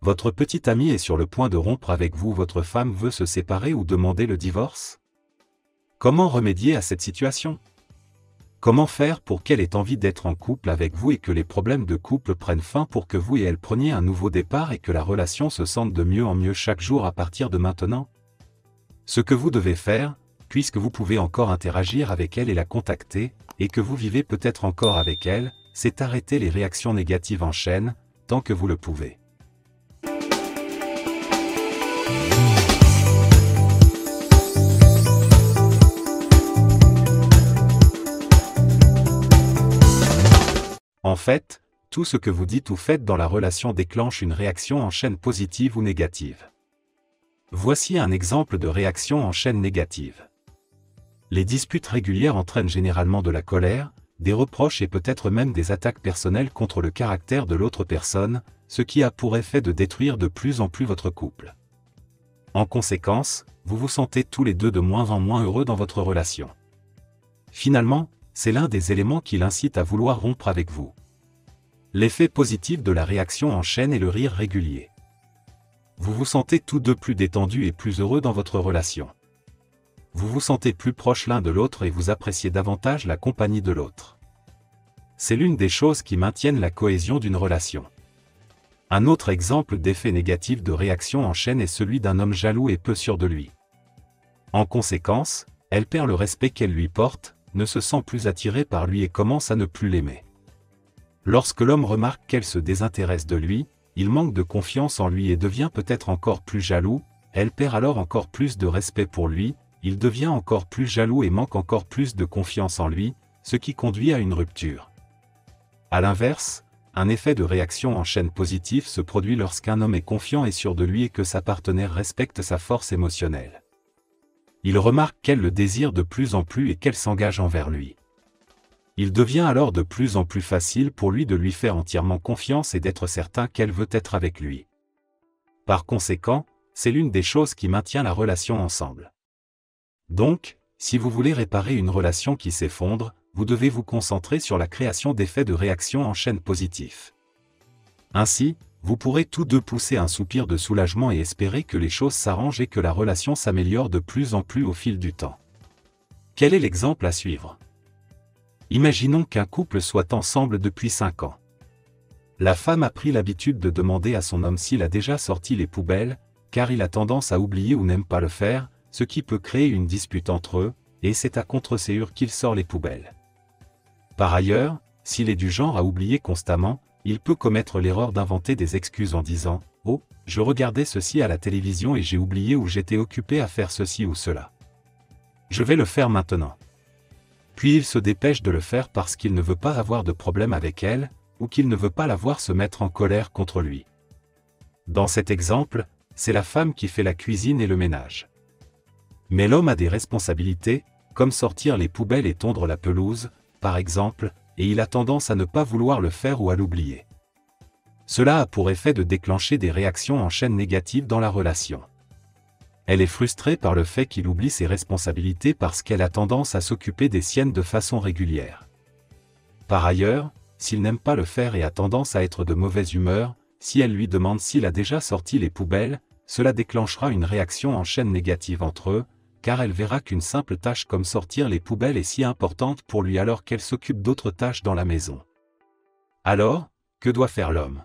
Votre petit ami est sur le point de rompre avec vous, votre femme veut se séparer ou demander le divorce? Comment remédier à cette situation? Comment faire pour qu'elle ait envie d'être en couple avec vous et que les problèmes de couple prennent fin pour que vous et elle preniez un nouveau départ et que la relation se sente de mieux en mieux chaque jour à partir de maintenant? Ce que vous devez faire, puisque vous pouvez encore interagir avec elle et la contacter, et que vous vivez peut-être encore avec elle, c'est arrêter les réactions négatives en chaîne, tant que vous le pouvez. En fait, tout ce que vous dites ou faites dans la relation déclenche une réaction en chaîne positive ou négative. Voici un exemple de réaction en chaîne négative. Les disputes régulières entraînent généralement de la colère, des reproches et peut-être même des attaques personnelles contre le caractère de l'autre personne, ce qui a pour effet de détruire de plus en plus votre couple. En conséquence, vous vous sentez tous les deux de moins en moins heureux dans votre relation. Finalement, c'est l'un des éléments qui l'incite à vouloir rompre avec vous. L'effet positif de la réaction en chaîne est le rire régulier. Vous vous sentez tous deux plus détendus et plus heureux dans votre relation. Vous vous sentez plus proches l'un de l'autre et vous appréciez davantage la compagnie de l'autre. C'est l'une des choses qui maintiennent la cohésion d'une relation. Un autre exemple d'effet négatif de réaction en chaîne est celui d'un homme jaloux et peu sûr de lui. En conséquence, elle perd le respect qu'elle lui porte, ne se sent plus attirée par lui et commence à ne plus l'aimer. Lorsque l'homme remarque qu'elle se désintéresse de lui, il manque de confiance en lui et devient peut-être encore plus jaloux, elle perd alors encore plus de respect pour lui, il devient encore plus jaloux et manque encore plus de confiance en lui, ce qui conduit à une rupture. À l'inverse, un effet de réaction en chaîne positive se produit lorsqu'un homme est confiant et sûr de lui et que sa partenaire respecte sa force émotionnelle. Il remarque qu'elle le désire de plus en plus et qu'elle s'engage envers lui. Il devient alors de plus en plus facile pour lui de lui faire entièrement confiance et d'être certain qu'elle veut être avec lui. Par conséquent, c'est l'une des choses qui maintient la relation ensemble. Donc, si vous voulez réparer une relation qui s'effondre, vous devez vous concentrer sur la création d'effets de réaction en chaîne positifs. Ainsi, vous pourrez tous deux pousser un soupir de soulagement et espérer que les choses s'arrangent et que la relation s'améliore de plus en plus au fil du temps. Quel est l'exemple à suivre? Imaginons qu'un couple soit ensemble depuis 5 ans. La femme a pris l'habitude de demander à son homme s'il a déjà sorti les poubelles, car il a tendance à oublier ou n'aime pas le faire, ce qui peut créer une dispute entre eux, et c'est à contre-séance qu'il sort les poubelles. Par ailleurs, s'il est du genre à oublier constamment, il peut commettre l'erreur d'inventer des excuses en disant « Oh, je regardais ceci à la télévision et j'ai oublié ou j'étais occupé à faire ceci ou cela. Je vais le faire maintenant. » Puis il se dépêche de le faire parce qu'il ne veut pas avoir de problème avec elle, ou qu'il ne veut pas la voir se mettre en colère contre lui. Dans cet exemple, c'est la femme qui fait la cuisine et le ménage. Mais l'homme a des responsabilités, comme sortir les poubelles et tondre la pelouse, par exemple, et il a tendance à ne pas vouloir le faire ou à l'oublier. Cela a pour effet de déclencher des réactions en chaîne négatives dans la relation. Elle est frustrée par le fait qu'il oublie ses responsabilités parce qu'elle a tendance à s'occuper des siennes de façon régulière. Par ailleurs, s'il n'aime pas le faire et a tendance à être de mauvaise humeur, si elle lui demande s'il a déjà sorti les poubelles, cela déclenchera une réaction en chaîne négative entre eux, car elle verra qu'une simple tâche comme sortir les poubelles est si importante pour lui alors qu'elle s'occupe d'autres tâches dans la maison. Alors, que doit faire l'homme?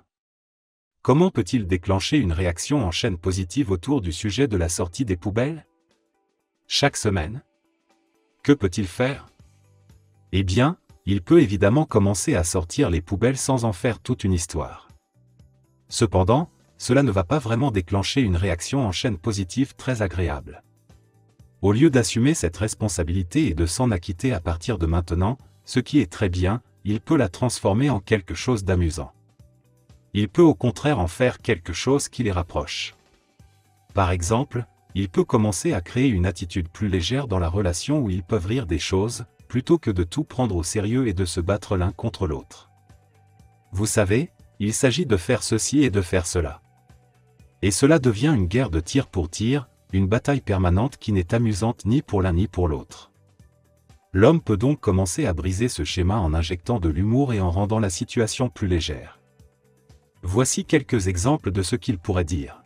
Comment peut-il déclencher une réaction en chaîne positive autour du sujet de la sortie des poubelles? Chaque semaine? Que peut-il faire? Eh bien, il peut évidemment commencer à sortir les poubelles sans en faire toute une histoire. Cependant, cela ne va pas vraiment déclencher une réaction en chaîne positive très agréable. Au lieu d'assumer cette responsabilité et de s'en acquitter à partir de maintenant, ce qui est très bien, il peut la transformer en quelque chose d'amusant. Il peut au contraire en faire quelque chose qui les rapproche. Par exemple, il peut commencer à créer une attitude plus légère dans la relation où ils peuvent rire des choses, plutôt que de tout prendre au sérieux et de se battre l'un contre l'autre. Vous savez, il s'agit de faire ceci et de faire cela. Et cela devient une guerre de tir pour tir, une bataille permanente qui n'est amusante ni pour l'un ni pour l'autre. L'homme peut donc commencer à briser ce schéma en injectant de l'humour et en rendant la situation plus légère. Voici quelques exemples de ce qu'il pourrait dire.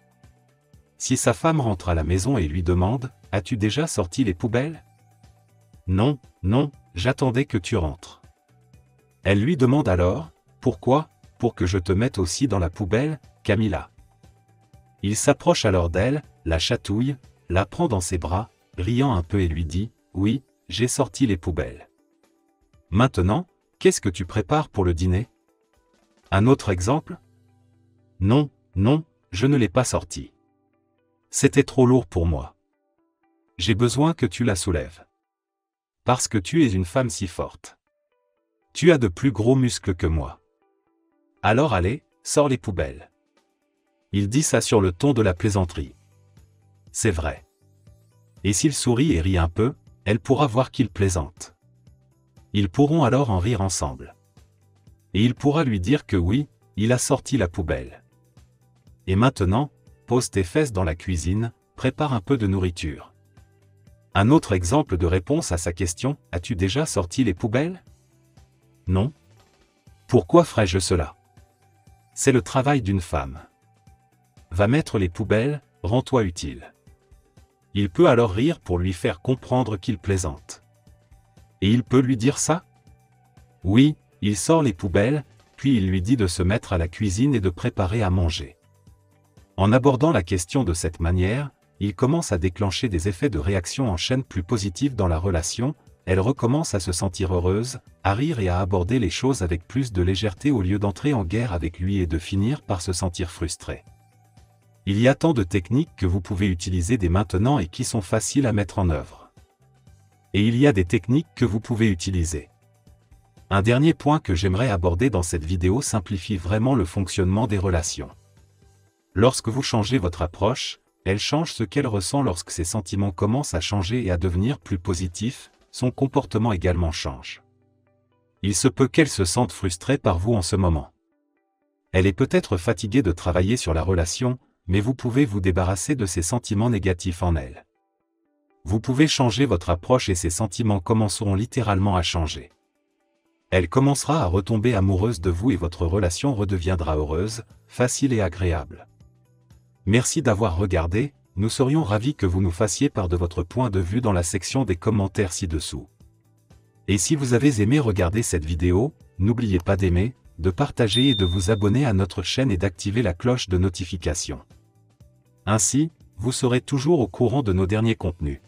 Si sa femme rentre à la maison et lui demande « As-tu déjà sorti les poubelles ?» Non, non, j'attendais que tu rentres. Elle lui demande alors « Pourquoi ? Pour que je te mette aussi dans la poubelle, Camilla ?» Il s'approche alors d'elle, la chatouille, la prend dans ses bras, riant un peu et lui dit « Oui, j'ai sorti les poubelles. Maintenant, qu'est-ce que tu prépares pour le dîner ?» Un autre exemple ? Non, non, je ne l'ai pas sorti. C'était trop lourd pour moi. J'ai besoin que tu la soulèves. Parce que tu es une femme si forte. Tu as de plus gros muscles que moi. Alors allez, sors les poubelles. Il dit ça sur le ton de la plaisanterie. C'est vrai. Et s'il sourit et rit un peu, elle pourra voir qu'il plaisante. Ils pourront alors en rire ensemble. Et il pourra lui dire que oui, il a sorti la poubelle. Et maintenant, pose tes fesses dans la cuisine, prépare un peu de nourriture. Un autre exemple de réponse à sa question, as-tu déjà sorti les poubelles ? Non. Pourquoi ferais-je cela ? C'est le travail d'une femme. Va mettre les poubelles, rends-toi utile. Il peut alors rire pour lui faire comprendre qu'il plaisante. Et il peut lui dire ça ? Oui, il sort les poubelles, puis il lui dit de se mettre à la cuisine et de préparer à manger. En abordant la question de cette manière, il commence à déclencher des effets de réaction en chaîne plus positifs dans la relation, elle recommence à se sentir heureuse, à rire et à aborder les choses avec plus de légèreté au lieu d'entrer en guerre avec lui et de finir par se sentir frustrée. Il y a tant de techniques que vous pouvez utiliser dès maintenant et qui sont faciles à mettre en œuvre. Et il y a des techniques que vous pouvez utiliser. Un dernier point que j'aimerais aborder dans cette vidéo simplifie vraiment le fonctionnement des relations. Lorsque vous changez votre approche, elle change ce qu'elle ressent lorsque ses sentiments commencent à changer et à devenir plus positifs, son comportement également change. Il se peut qu'elle se sente frustrée par vous en ce moment. Elle est peut-être fatiguée de travailler sur la relation, mais vous pouvez vous débarrasser de ces sentiments négatifs en elle. Vous pouvez changer votre approche et ses sentiments commenceront littéralement à changer. Elle commencera à retomber amoureuse de vous et votre relation redeviendra heureuse, facile et agréable. Merci d'avoir regardé, nous serions ravis que vous nous fassiez part de votre point de vue dans la section des commentaires ci-dessous. Et si vous avez aimé regarder cette vidéo, n'oubliez pas d'aimer, de partager et de vous abonner à notre chaîne et d'activer la cloche de notification. Ainsi, vous serez toujours au courant de nos derniers contenus.